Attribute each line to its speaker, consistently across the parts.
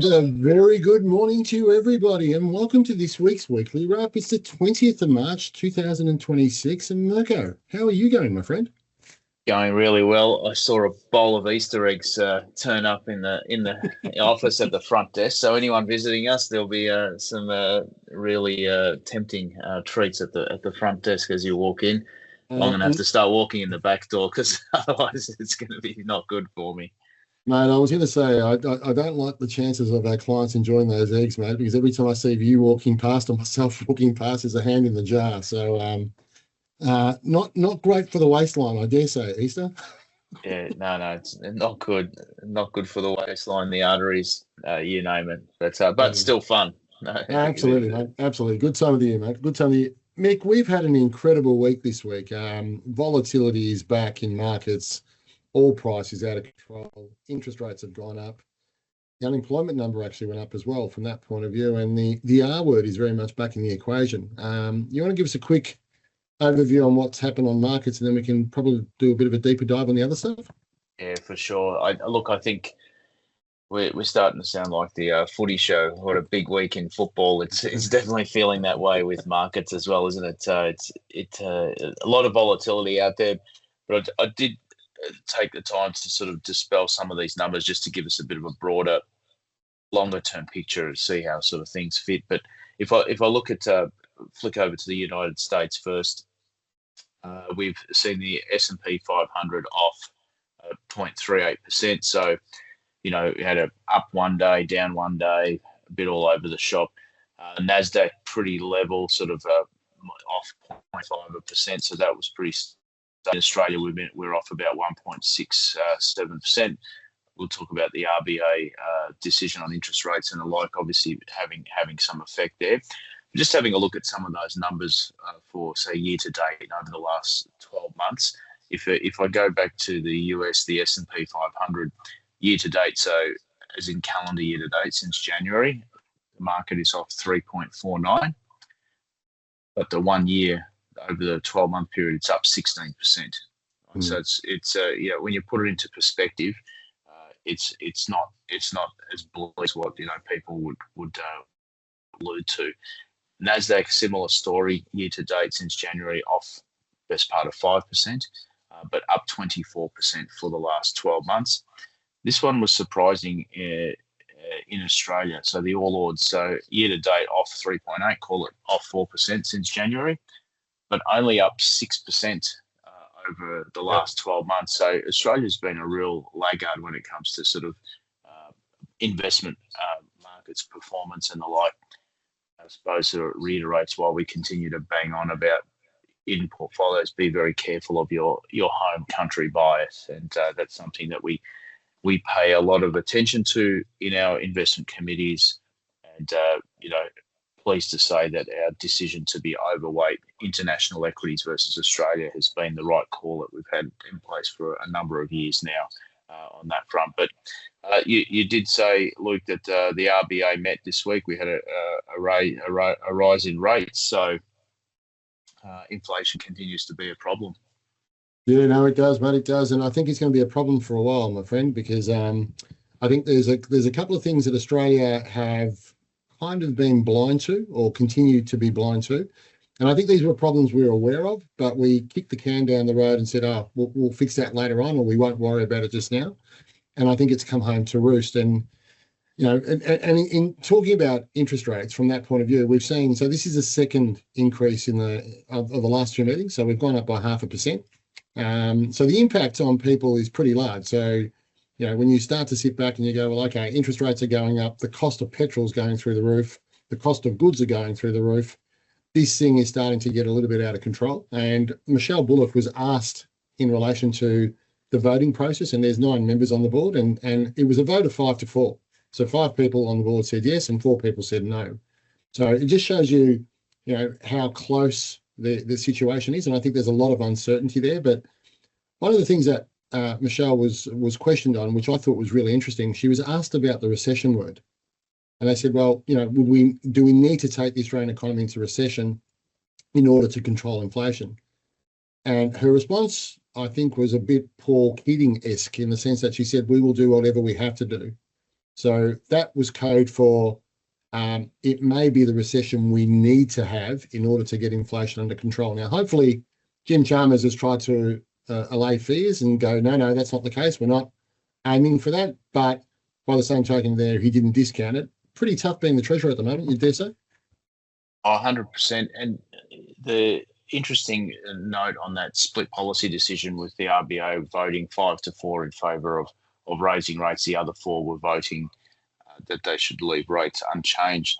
Speaker 1: A very good morning to you, everybody, and welcome to this week's Weekly Wrap. It's the 20th of March, 2026. And Mirko, how are you going, my friend?
Speaker 2: Going really well. I saw a bowl of Easter eggs turn up in the office at the front desk. So anyone visiting us, there'll be some really tempting treats at the front desk as you walk in. I'm gonna have
Speaker 1: And
Speaker 2: to start walking in the back door because otherwise it's gonna be not good for me.
Speaker 1: mate, I was going to say I don't like the chances of our clients enjoying those eggs, mate, because every time I see you walking past or myself walking past, there's a hand in the jar. So not great for the waistline, I dare say, Easter.
Speaker 2: Yeah, no, it's not good for the waistline, the arteries, you name it. But
Speaker 1: Yeah.
Speaker 2: still fun. No,
Speaker 1: Absolutely, mate. Absolutely. Good time of the year, mate. Good time of the year. Mick, we've had an incredible week this week. Volatility is back in markets. All prices out of control. Interest rates have gone up. The unemployment number actually went up as well from that point of view. And the R word is very much back in the equation. You want to give us a quick overview on what's happened on markets, and then we can probably do a bit of a deeper dive on the other stuff?
Speaker 2: yeah, for sure. I think we're starting to sound like the footy show. What a big week in football! It's definitely feeling that way with markets as well, isn't it? It's a lot of volatility out there, but I did take the time to sort of dispel some of these numbers just to give us a bit of a broader, longer term picture to see how sort of things fit. But if I look at flick over to the United States first, we've seen the S&P 500 off 0.38%. So we had a up one day, down one day, a bit all over the shop. Nasdaq pretty level, sort of off 0.5%. So that was pretty. In Australia, we're off about 1.67%. We'll talk about the RBA decision on interest rates and the like, obviously having some effect there. Just having a look at some of those numbers for, say, year to date over the last 12 months. If I go back to the US, the S&P 500 year to date, so as in calendar year to date since January, the market is off 3.49, but the 1 year over the 12-month period, it's up 16%.
Speaker 1: Mm.
Speaker 2: So it's when you put it into perspective, it's not as blue as what people would allude to. Nasdaq, similar story year to date since January, off best part of 5%, but up 24% for the last 12 months. This one was surprising in Australia. So the All Ords, so year to date off 3.8, call it off 4% since January, but only up 6% over the last 12 months. So Australia's been a real laggard when it comes to sort of investment markets performance and the like. I suppose it reiterates why we continue to bang on about in portfolios, be very careful of your home country bias, and that's something that we pay a lot of attention to in our investment committees. And pleased to say that our decision to be overweight international equities versus Australia has been the right call that we've had in place for a number of years now on that front. But you did say, Luke, that the RBA met this week. We had a rise in rates, so inflation continues to be a problem.
Speaker 1: Yeah, no, it does, mate. It does, and I think it's going to be a problem for a while, my friend, because I think there's a couple of things that Australia have kind of been blind to or continue to be blind to, and I think these were problems we were aware of, but we kicked the can down the road and said, "Oh, we'll fix that later on, or we won't worry about it just now." And I think it's come home to roost. And and in talking about interest rates from that point of view, we've seen, so this is a second increase in of the last two meetings, so we've gone up by 0.5%. So the impact on people is pretty large. So, when you start to sit back and you go, well, okay, interest rates are going up, the cost of petrol is going through the roof, the cost of goods are going through the roof. This thing is starting to get a little bit out of control. And Michelle Bullock was asked in relation to the voting process, and there's 9 members on the board, and it was a vote of 5-4. So 5 people on the board said yes, and 4 people said no. So it just shows you, how close the situation is, and I think there's a lot of uncertainty there. But one of the things that Michelle was questioned on, which I thought was really interesting, she was asked about the recession word, and they said, well, do we need to take the Australian economy into recession in order to control inflation? And her response, I think, was a bit Paul Keating-esque in the sense that she said, we will do whatever we have to do So that was code for it may be the recession we need to have in order to get inflation under control. Now, hopefully, Jim Chalmers has tried to allay fears and go, no, that's not the case. We're not aiming for that. But by the same token there, he didn't discount it. Pretty tough being the treasurer at the moment, you dare say?
Speaker 2: 100%. And the interesting note on that split policy decision with the RBA voting 5-4 in favour of raising rates. The other 4 were voting that they should leave rates unchanged.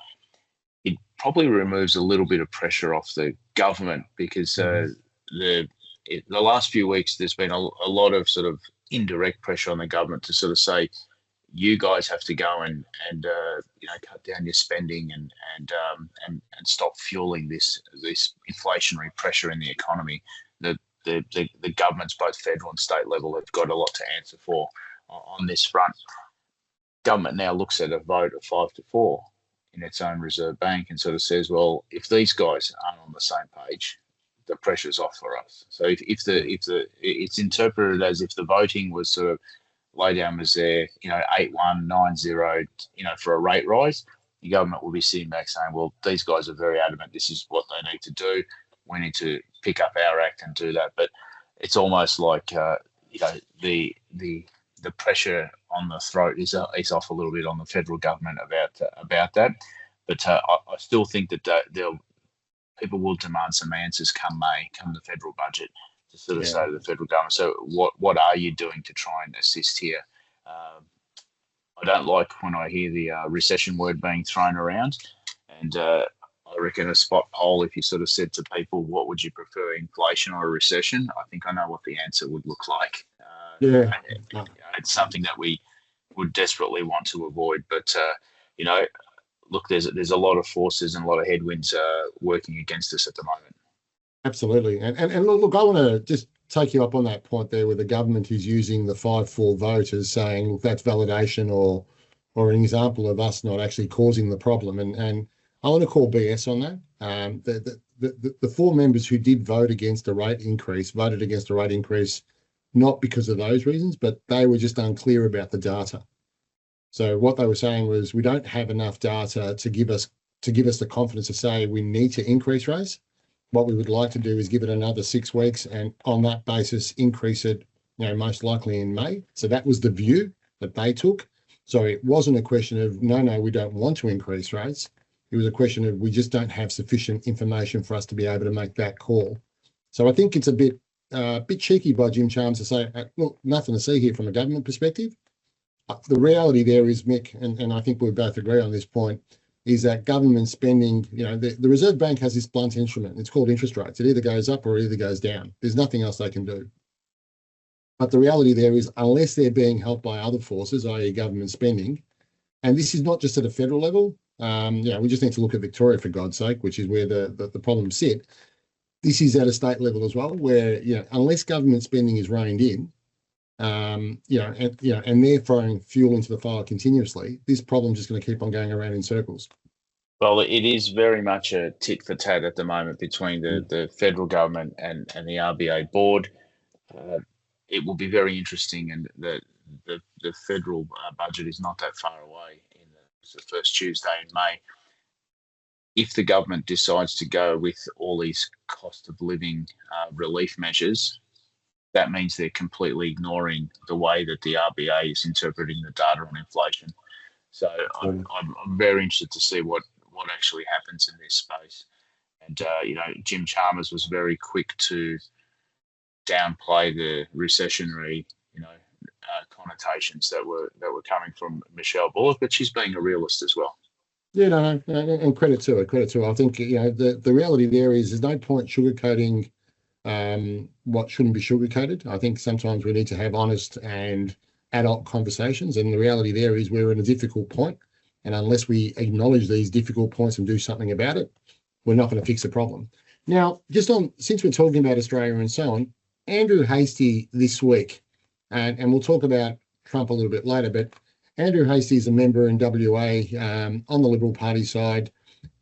Speaker 2: It probably removes a little bit of pressure off the government because the last few weeks there's been a lot of sort of indirect pressure on the government to sort of say, you guys have to go and cut down your spending and stop fueling this inflationary pressure in the economy. The governments, both federal and state level, have got a lot to answer for on this front. Government now looks at a vote of 5-4 in its own Reserve Bank and sort of says, well, if these guys aren't on the same page, the pressure's off for us. So if it's interpreted as if the voting was sort of lay down was there, 8-1, 9-0, for a rate rise, the government will be sitting back saying, well, these guys are very adamant. This is what they need to do. We need to pick up our act and do that. But it's almost like, the pressure on the throat is off a little bit on the federal government about that. But I still think that people will demand some answers come the federal budget, to sort of say to the federal government, so what are you doing to try and assist here? I don't like when I hear the recession word being thrown around, and I reckon a spot poll, if you sort of said to people, what would you prefer, inflation or a recession? I think I know what the answer would look like. It's something that we would desperately want to avoid, but look, there's a lot of forces and a lot of headwinds working against us at the moment.
Speaker 1: Absolutely. And look, I want to just take you up on that point there, where the government is using the 5-4 vote as saying, look, that's validation or an example of us not actually causing the problem. And I want to call BS on that. The 4 members who did vote against a rate increase voted against a rate increase not because of those reasons, but they were just unclear about the data. So what they were saying was, we don't have enough data to give us the confidence to say we need to increase rates. What we would like to do is give it another 6 weeks, and on that basis, increase it, most likely in May. So that was the view that they took. So it wasn't a question of, no, we don't want to increase rates. It was a question of, we just don't have sufficient information for us to be able to make that call. So I think it's a bit cheeky by Jim Chalmers to say, look, nothing to see here from a government perspective. The reality there is, Mick, and I think we both agree on this point, is that government spending, the Reserve Bank has this blunt instrument. It's called interest rates. It either goes up or it either goes down. There's nothing else they can do. But the reality there is, unless they're being helped by other forces, i.e. government spending, and this is not just at a federal level, we just need to look at Victoria, for God's sake, which is where the problems sit. This is at a state level as well, where, unless government spending is reined in, and they're throwing fuel into the fire continuously, this problem is just going to keep on going around in circles.
Speaker 2: Well, it is very much a tit for tat at the moment between the federal government and the RBA board. It will be very interesting, and the federal budget is not that far away. It's the first Tuesday in May. If the government decides to go with all these cost of living relief measures, that means they're completely ignoring the way that the RBA is interpreting the data on inflation. So I'm very interested to see what actually happens in this space. And Jim Chalmers was very quick to downplay the recessionary connotations that were coming from Michelle Bullock, but she's being a realist as well.
Speaker 1: Yeah, no, and credit to her. I think the reality there is, there's no point sugarcoating what shouldn't be sugarcoated. I think sometimes we need to have honest and adult conversations, and the reality there is, we're in a difficult point, and unless we acknowledge these difficult points and do something about it, we're not going to fix the problem. Now, since we're talking about Australia and so on, Andrew Hastie this week, and we'll talk about Trump a little bit later, but Andrew Hastie is a member in WA on the Liberal Party side,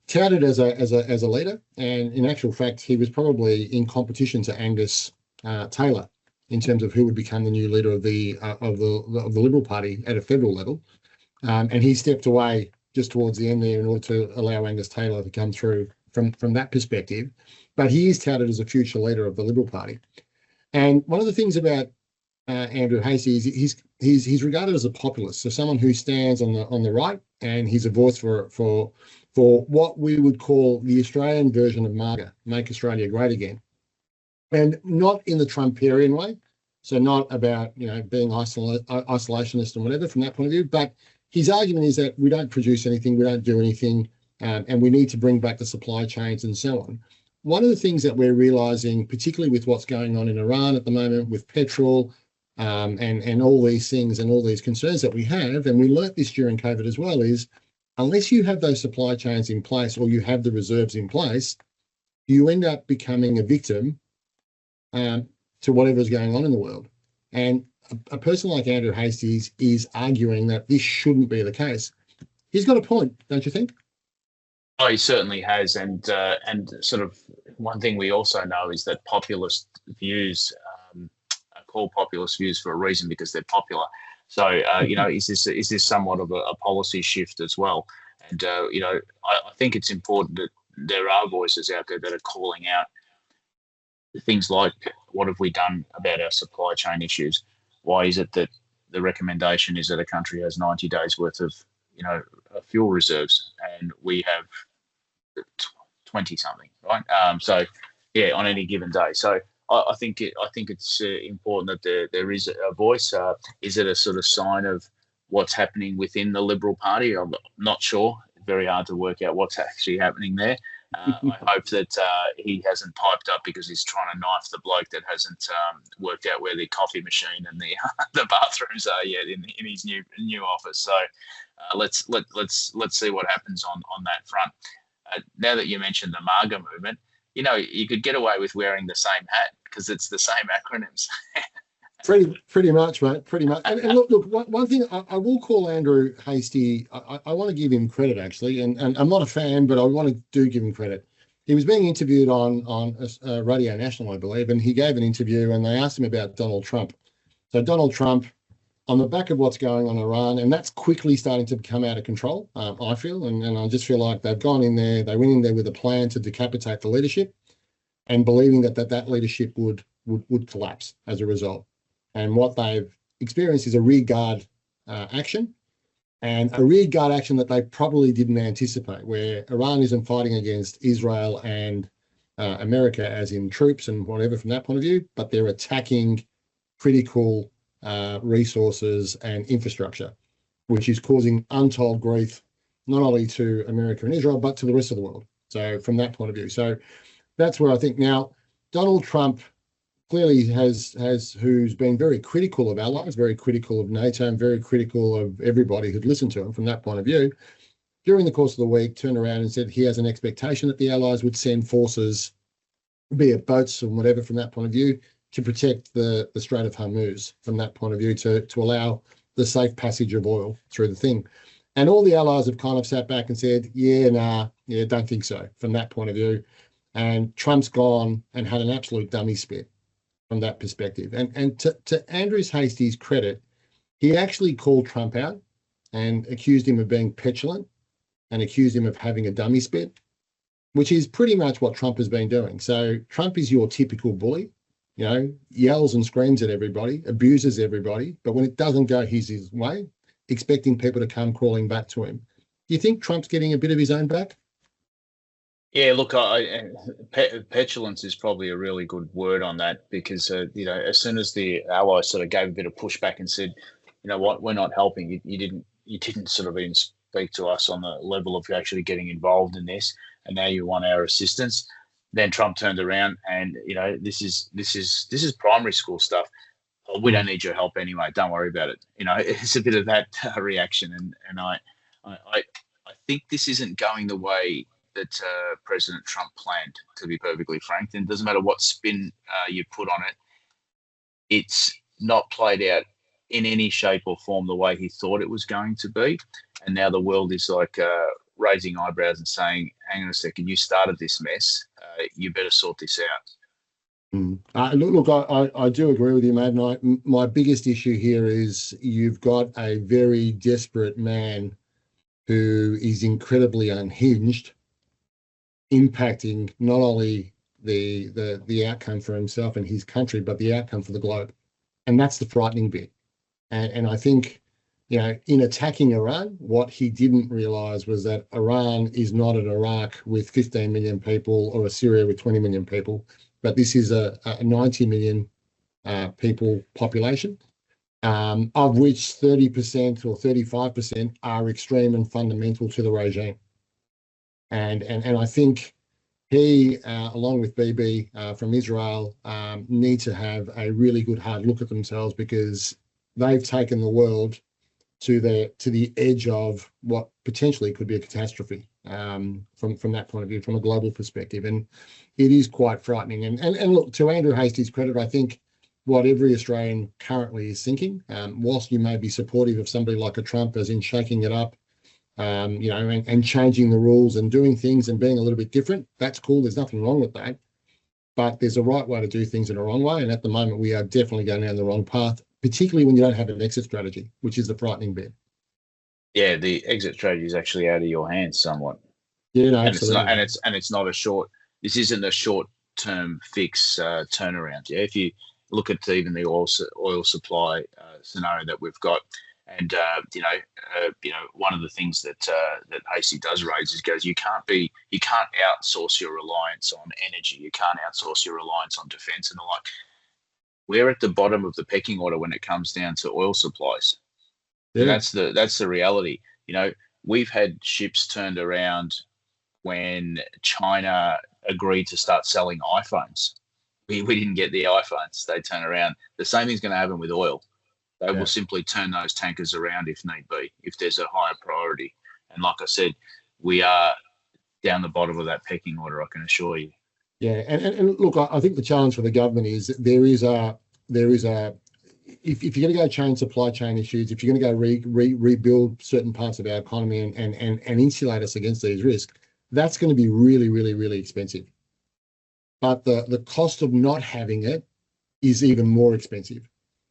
Speaker 1: touted as a leader, and in actual fact, he was probably in competition to Angus Taylor in terms of who would become the new leader of the Liberal Party at a federal level. And he stepped away just towards the end there in order to allow Angus Taylor to come through from that perspective. But he is touted as a future leader of the Liberal Party. And one of the things about Andrew Hastie is he's regarded as a populist, so someone who stands on the right, and he's a voice for what we would call the Australian version of MAGA, Make Australia Great Again, and not in the Trumperian way. So not about being isolationist and whatever from that point of view, but his argument is that we don't produce anything, we don't do anything, and we need to bring back the supply chains and so on. One of the things that we're realizing, particularly with what's going on in Iran at the moment with petrol, and all these things and all these concerns that we have, and we learnt this during COVID as well, is unless you have those supply chains in place or you have the reserves in place, you end up becoming a victim to whatever's going on in the world. And a person like Andrew Hastie is arguing that this shouldn't be the case. He's got a point, don't you think?
Speaker 2: Oh, he certainly has, and sort of one thing we also know is that populist views are called populist views for a reason, because they're popular. So is this somewhat of a policy shift as well? And I think it's important that there are voices out there that are calling out things like, what have we done about our supply chain issues? Why is it that the recommendation is that a country has 90 days worth of fuel reserves, and we have 20 something, right? So yeah, on any given day. So I think it's important that there is a voice. Is it a sort of sign of what's happening within the Liberal Party? I'm not sure. Very hard to work out what's actually happening there. I hope that he hasn't piped up because he's trying to knife the bloke that hasn't worked out where the coffee machine and the the bathrooms are yet in his new office. So let's see what happens on that front. Now that you mentioned the MAGA movement, you could get away with wearing the same hat because it's the same acronyms.
Speaker 1: Pretty much, mate. Pretty much. And look. One thing I will call Andrew Hastie. I want to give him credit actually, and I'm not a fan, but I want to give him credit. He was being interviewed on Radio National, I believe, and he gave an interview, and they asked him about Donald Trump. So Donald Trump, on the back of what's going on in Iran, and that's quickly starting to come out of control. I feel, and I just feel like they've gone in there. They went in there with a plan to decapitate the leadership, and believing that leadership would collapse as a result. And what they've experienced is a rearguard action, and a rearguard action that they probably didn't anticipate, where Iran isn't fighting against Israel and America as in troops and whatever from that point of view, but they're attacking critical resources and infrastructure, which is causing untold grief, not only to America and Israel, but to the rest of the world. So from that point of view. So that's where I think now Donald Trump clearly who's been very critical of allies, very critical of NATO, and very critical of everybody who'd listened to him from that point of view, during the course of the week turned around and said he has an expectation that the allies would send forces, be it boats and whatever from that point of view, to protect the Strait of Hormuz from that point of view, to allow the safe passage of oil through the thing. And all the allies have kind of sat back and said, don't think so from that point of view. And Trump's gone and had an absolute dummy spit from that perspective. And to Andrew Hastie's credit, he actually called Trump out and accused him of being petulant and accused him of having a dummy spit, which is pretty much what Trump has been doing. So Trump is your typical bully, yells and screams at everybody, abuses everybody, but when it doesn't go his way, expecting people to come crawling back to him. Do you think Trump's getting a bit of his own back?
Speaker 2: Yeah, look, petulance is probably a really good word on that, because as soon as the allies sort of gave a bit of pushback and said, you know what, we're not helping, you didn't sort of even speak to us on the level of actually getting involved in this, and now you want our assistance. Then Trump turned around and this is primary school stuff. Oh, we don't need your help anyway. Don't worry about it. It's a bit of that reaction, and I think this isn't going the way that President Trump planned, to be perfectly frank. And it doesn't matter what spin you put on it, it's not played out in any shape or form the way he thought it was going to be. And now the world is like raising eyebrows and saying, hang on a second, you started this mess. You better sort this out.
Speaker 1: Mm. I do agree with you, mate. And my biggest issue here is you've got a very desperate man who is incredibly unhinged, impacting not only the outcome for himself and his country, but the outcome for the globe. And that's the frightening bit. And I think, in attacking Iran, what he didn't realize was that Iran is not an Iraq with 15 million people or a Syria with 20 million people, but this is a 90 million people population, of which 30% or 35% are extreme and fundamental to the regime. And I think he, along with BB from Israel, need to have a really good hard look at themselves, because they've taken the world to the edge of what potentially could be a catastrophe, from that point of view, from a global perspective. And it is quite frightening. And look, to Andrew Hastie's credit, I think what every Australian currently is thinking, whilst you may be supportive of somebody like a Trump, as in shaking it up, and changing the rules and doing things and being a little bit different, that's cool. There's nothing wrong with that. But there's a right way to do things and a wrong way. And at the moment, we are definitely going down the wrong path, particularly when you don't have an exit strategy, which is the frightening bit.
Speaker 2: Yeah, the exit strategy is actually out of your hands somewhat.
Speaker 1: Yeah, no,
Speaker 2: And it's not,
Speaker 1: absolutely.
Speaker 2: it's not a short. This isn't a short term fix turnaround. Yeah, if you look at even the oil supply scenario that we've got, and one of the things that Hasty does raise is, goes, you can't outsource your reliance on energy, you can't outsource your reliance on defence and the like. We're at the bottom of the pecking order when it comes down to oil supplies. And
Speaker 1: Yeah,
Speaker 2: that's the reality. We've had ships turned around when China agreed to start selling iPhones. We didn't get the iPhones. They turn around. The same thing's going to happen with oil. They will
Speaker 1: yeah,
Speaker 2: simply turn those tankers around if need be, if there's a higher priority. And like I said, we are down the bottom of that pecking order, I can assure you.
Speaker 1: yeah. And look, I think the challenge for the government is that there is a if you're going to go change supply chain issues, if you're going to go rebuild certain parts of our economy and insulate us against these risks, that's going to be really, really, really expensive. But the cost of not having it is even more expensive.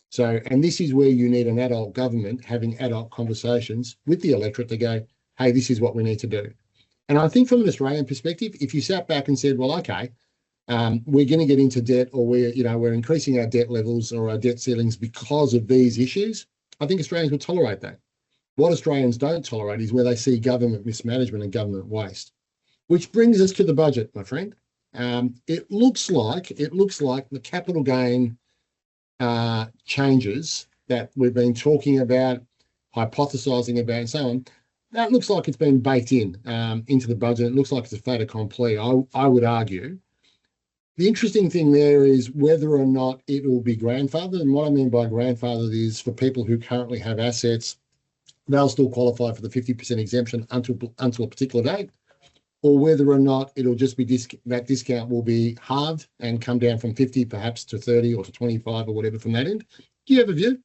Speaker 1: So, and this is where you need an adult government having adult conversations with the electorate to go, hey, this is what we need to do. And I think from an Australian perspective, if you sat back and said, well, okay, we're going to get into debt, or we're increasing our debt levels or our debt ceilings because of these issues, I think Australians would tolerate that. What Australians don't tolerate is where they see government mismanagement and government waste, which brings us to the budget, my friend. It looks like the capital gain changes that we've been talking about, hypothesising about, and so on. That looks like it's been baked into the budget. It looks like it's a fait accompli. I would argue. The interesting thing there is whether or not it will be grandfathered. And what I mean by grandfathered is, for people who currently have assets, they'll still qualify for the 50% exemption until a particular date, or whether or not it'll just be that discount will be halved and come down from 50 perhaps to 30 or to 25 or whatever from that end. Do you have a view?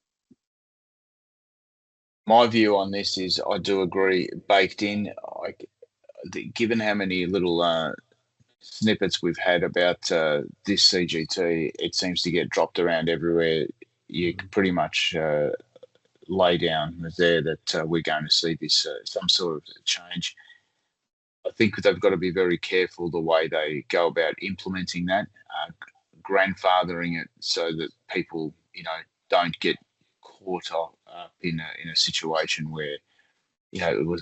Speaker 2: My view on this is, I do agree, baked in. Given how many little snippets we've had about this CGT, it seems to get dropped around everywhere. You can pretty much lay down there that we're going to see this some sort of change. I think they've got to be very careful the way they go about implementing that, grandfathering it so that people, don't get caught up in a situation where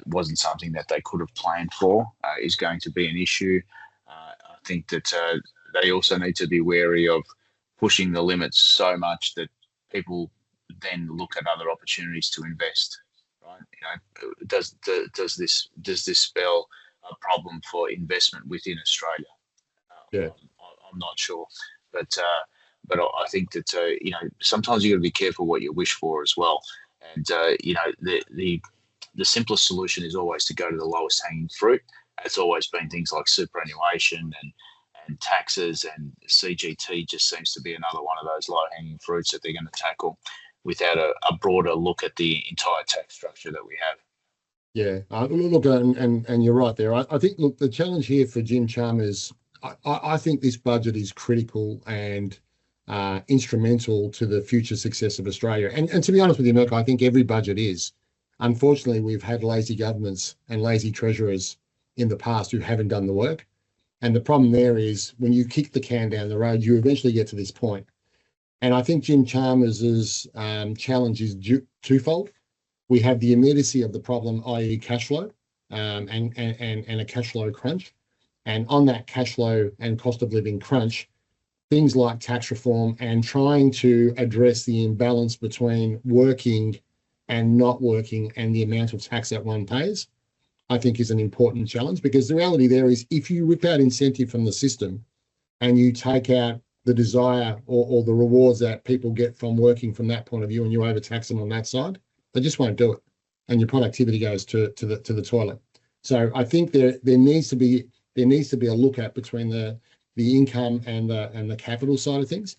Speaker 2: wasn't something that they could have planned for, is going to be an issue. I think that they also need to be wary of pushing the limits so much that people then look at other opportunities to invest. Right? Does this spell a problem for investment within Australia?
Speaker 1: Yeah.
Speaker 2: I'm not sure, but I think that sometimes you got to be careful what you wish for as well. And the simplest solution is always to go to the lowest hanging fruit. It's always been things like superannuation and taxes, and CGT just seems to be another one of those low hanging fruits that they're going to tackle without a broader look at the entire tax structure that we have.
Speaker 1: Yeah, look, and you're right there. I think, look, the challenge here for Jim Chalmers, I think this budget is critical and instrumental to the future success of Australia. And to be honest with you, Merck, I think every budget is. Unfortunately, we've had lazy governments and lazy treasurers in the past who haven't done the work. And the problem there is when you kick the can down the road, you eventually get to this point. And I think Jim Chalmers' challenge is twofold. We have the immediacy of the problem, i.e. cash flow, and a cash flow crunch. And on that cash flow and cost of living crunch, things like tax reform and trying to address the imbalance between working and not working and the amount of tax that one pays, I think is an important challenge, because the reality there is if you rip out incentive from the system and you take out the desire or the rewards that people get from working from that point of view and you overtax them on that side, they just won't do it. And your productivity goes to the toilet. So I think there needs to be a look at between the income and the capital side of things.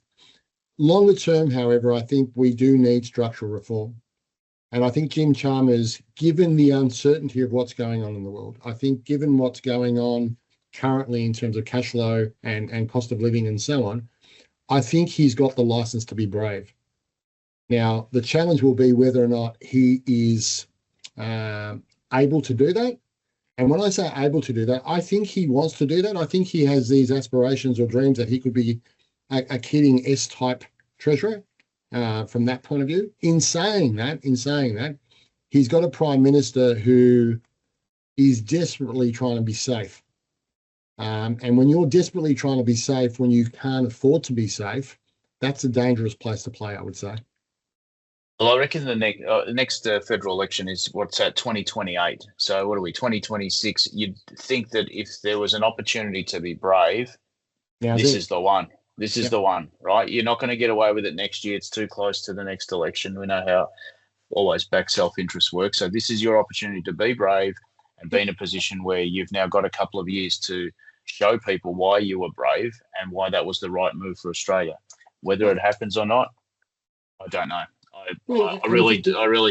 Speaker 1: Longer term, however, I think we do need structural reform. And I think Jim Chalmers, given the uncertainty of what's going on in the world, I think given what's going on currently in terms of cash flow and cost of living and so on, I think he's got the license to be brave. Now, the challenge will be whether or not he is able to do that. And when I say able to do that, I think he wants to do that. I think he has these aspirations or dreams that he could be a Keating S-type treasurer from that point of view. In saying that, he's got a prime minister who is desperately trying to be safe. And when you're desperately trying to be safe, when you can't afford to be safe, that's a dangerous place to play, I would say.
Speaker 2: Well, I reckon the next federal election is what's at 2028. So what are we, 2026? You'd think that if there was an opportunity to be brave, this is the one. This is the one, right? You're not going to get away with it next year. It's too close to the next election. We know how always back self-interest works. So this is your opportunity to be brave and be in a position where you've now got a couple of years to show people why you were brave and why that was the right move for Australia. Whether it happens or not, I don't know. I really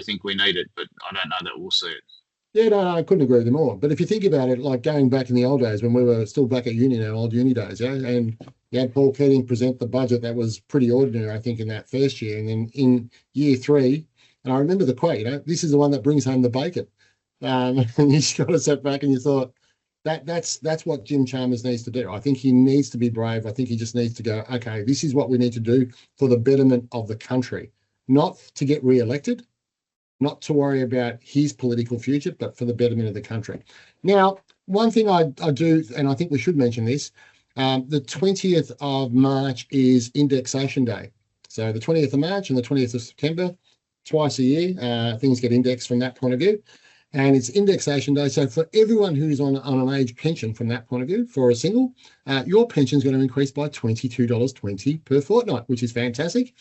Speaker 2: think we need it, but I don't know that we'll see it.
Speaker 1: Yeah, no, I couldn't agree with you more. But if you think about it, like going back in the old days when we were still back at uni, in our old uni days, yeah, and you had Paul Keating present the budget that was pretty ordinary, I think, in that first year. And then in year 3, and I remember the quote, this is the one that brings home the bacon. And you just got to step back and you thought, that's what Jim Chalmers needs to do. I think he needs to be brave. I think he just needs to go, okay, this is what we need to do for the betterment of the country, not to get re-elected, not to worry about his political future, but for the betterment of the country. Now, one thing I do, and I think we should mention this, the 20th of March is Indexation Day. So the 20th of March and the 20th of September, twice a year, things get indexed from that point of view. And it's Indexation Day. So for everyone who's on an age pension from that point of view, for a single, your pension is going to increase by $22.20 per fortnight, which is fantastic.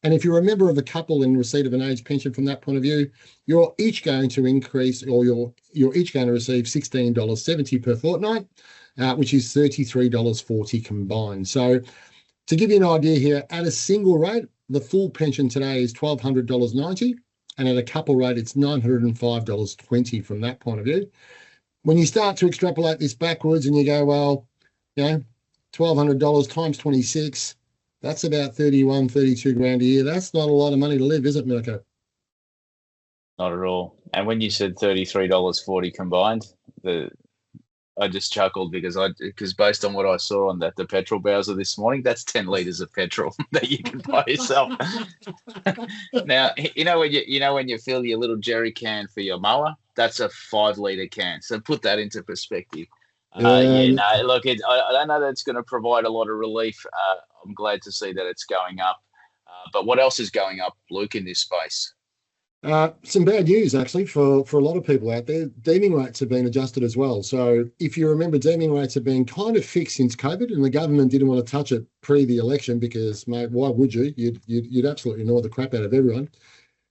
Speaker 1: And if you're a member of a couple in receipt of an age pension from that point of view, you're each going to increase, or you're each going to receive $16.70 per fortnight, which is $33.40 combined. So to give you an idea here, at a single rate, the full pension today is $1,200.90, and at a couple rate, it's $905.20 from that point of view. When you start to extrapolate this backwards and you go, well, $1,200 times 26, that's about 31, 32 grand a year. That's not a lot of money to live, is it, Mirko?
Speaker 2: Not at all. And when you said $33.40 combined, I just chuckled because based on what I saw on the petrol bowser this morning, that's 10 litres of petrol that you can buy yourself. Now, when you fill your little jerry can for your mower, that's a 5-litre can. So put that into perspective. Look, I don't know that it's going to provide a lot of relief. I'm glad to see that it's going up. But what else is going up, Luke, in this space?
Speaker 1: Some bad news, actually, for a lot of people out there. Deeming rates have been adjusted as well. So if you remember, deeming rates have been kind of fixed since COVID, and the government didn't want to touch it pre the election because, mate, why would you? You'd absolutely annoy the crap out of everyone.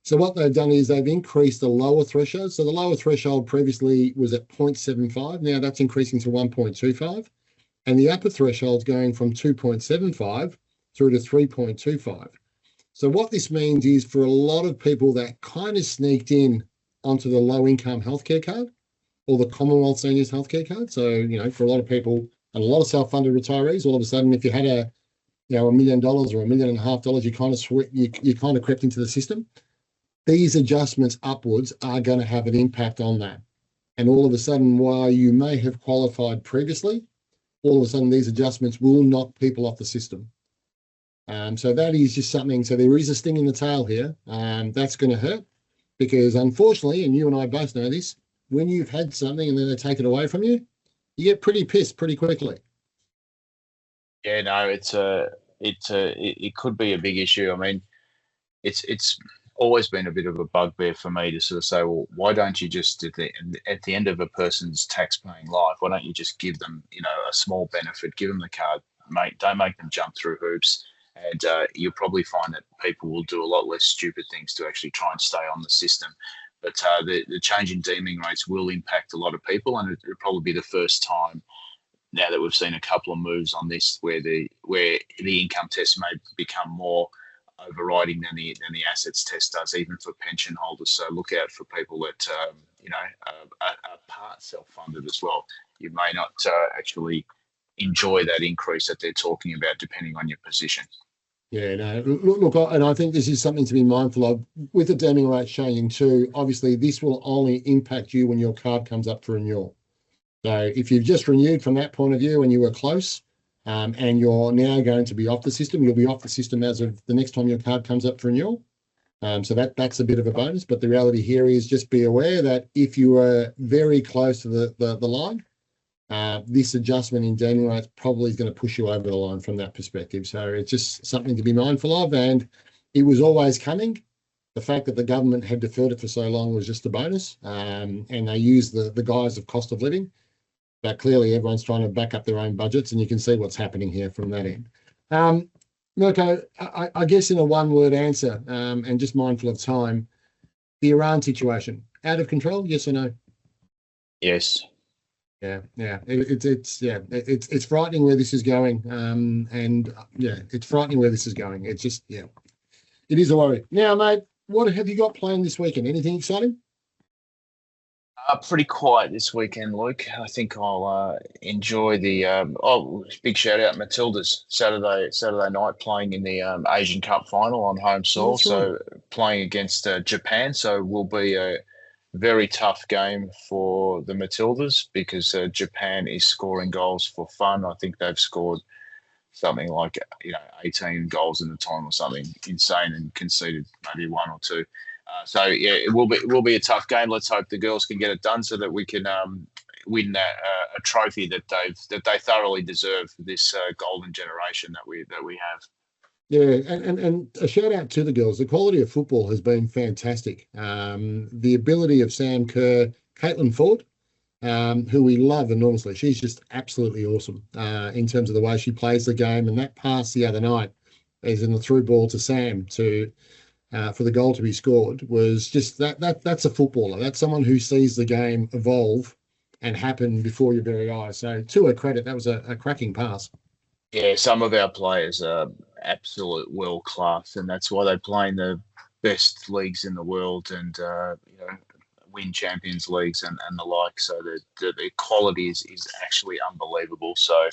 Speaker 1: So what they've done is they've increased the lower threshold. So the lower threshold previously was at 0.75. Now that's increasing to 1.25. And the upper threshold's going from 2.75 through to 3.25. So what this means is for a lot of people that kind of sneaked in onto the low income healthcare card or the Commonwealth Seniors Healthcare Card. So, for a lot of people, And a lot of self-funded retirees, all of a sudden, if you had $1 million or $1.5 million, you kind of you kind of crept into the system. These adjustments upwards are going to have an impact on that. And all of a sudden, while you may have qualified previously, all of a sudden these adjustments will knock people off the system. So that is just something. So there is a sting in the tail here. That's going to hurt because unfortunately, and you and I both know this, when you've had something and then they take it away from you, you get pretty pissed pretty quickly.
Speaker 2: Yeah, no, it could be a big issue. I mean, it's always been a bit of a bugbear for me to sort of say, well, why don't you just at the end of a person's tax-paying life, why don't you just give them, a small benefit, give them the card, mate, don't make them jump through hoops, and you'll probably find that people will do a lot less stupid things to actually try and stay on the system. But the change in deeming rates will impact a lot of people, and it'll probably be the first time now that we've seen a couple of moves on this where the income test may become more overriding than the assets test does, even for pension holders. So look out for people that are part self-funded as well. You may not actually enjoy that increase that they're talking about, depending on your position.
Speaker 1: Yeah, no, look, and I think this is something to be mindful of with the deeming rate changing too. Obviously, this will only impact you when your card comes up for renewal. So if you've just renewed from that point of view and you were close, and you're now going to be off the system, you'll be off the system as of the next time your card comes up for renewal. So that's a bit of a bonus. But the reality here is just be aware that if you were very close to the line, this adjustment in deeming rates probably is going to push you over the line from that perspective. So it's just something to be mindful of. And it was always coming. The fact that the government had deferred it for so long was just a bonus. And they used the guise of cost of living. But clearly everyone's trying to back up their own budgets, and you can see what's happening here from that end. Mirko, I guess in a one-word answer, and just mindful of time, the Iran situation, out of control, yes or no?
Speaker 2: Yes.
Speaker 1: Yeah. It's frightening where this is going, it's frightening where this is going. It's just, it is a worry. Now, mate, what have you got planned this weekend? Anything exciting?
Speaker 2: Pretty quiet this weekend, Luke. I think I'll enjoy the big shout out Matildas Saturday night playing in the Asian Cup final on home soil.
Speaker 1: That's right.
Speaker 2: So playing against Japan, so will be a very tough game for the Matildas because Japan is scoring goals for fun. I think they've scored something like 18 goals in the time or something insane, and conceded maybe one or two. So it will be a tough game. Let's hope the girls can get it done so that we can win a trophy that they thoroughly deserve for this golden generation that we have.
Speaker 1: Yeah, and a shout out to the girls. The quality of football has been fantastic. The ability of Sam Kerr, Caitlin Ford, who we love enormously. She's just absolutely awesome in terms of the way she plays the game. And that pass the other night, as in the through ball to Sam for the goal to be scored, was just that's a footballer. That's someone who sees the game evolve and happen before your very eyes. So to her credit, that was a cracking pass.
Speaker 2: Yeah, some of our players are absolute world class, and that's why they play in the best leagues in the world and win Champions Leagues and the like. So the quality is actually unbelievable. So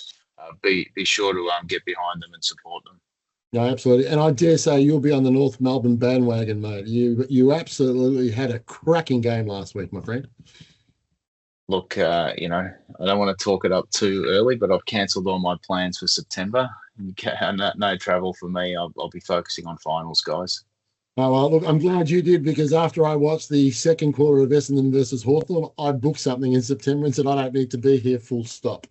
Speaker 2: be sure to get behind them and support them.
Speaker 1: No, absolutely. And I dare say you'll be on the North Melbourne bandwagon, mate. You absolutely had a cracking game last week, my friend.
Speaker 2: Look, I don't want to talk it up too early, but I've cancelled all my plans for September. No travel for me. I'll be focusing on finals, guys.
Speaker 1: Oh, well, look, I'm glad you did, because after I watched the second quarter of Essendon versus Hawthorn, I booked something in September and said I don't need to be here, full stop.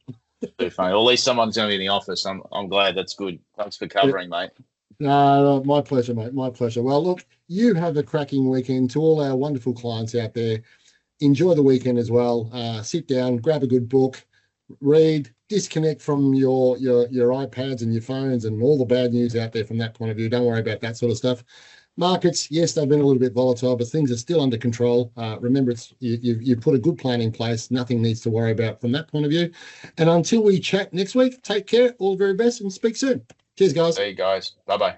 Speaker 2: Too funny. Well, at least someone's going to be in the office. I'm glad. That's good. Thanks for covering, mate.
Speaker 1: No, my pleasure, mate. My pleasure. Well, look, you have a cracking weekend. To all our wonderful clients out there, enjoy the weekend as well. Sit down, grab a good book, read, disconnect from your iPads and your phones and all the bad news out there from that point of view. Don't worry about that sort of stuff. Markets, yes, they've been a little bit volatile, but things are still under control. Remember, you put a good plan in place. Nothing needs to worry about from that point of view. And until we chat next week, take care, all the very best, and speak soon. Cheers, guys.
Speaker 2: See you guys. Bye-bye.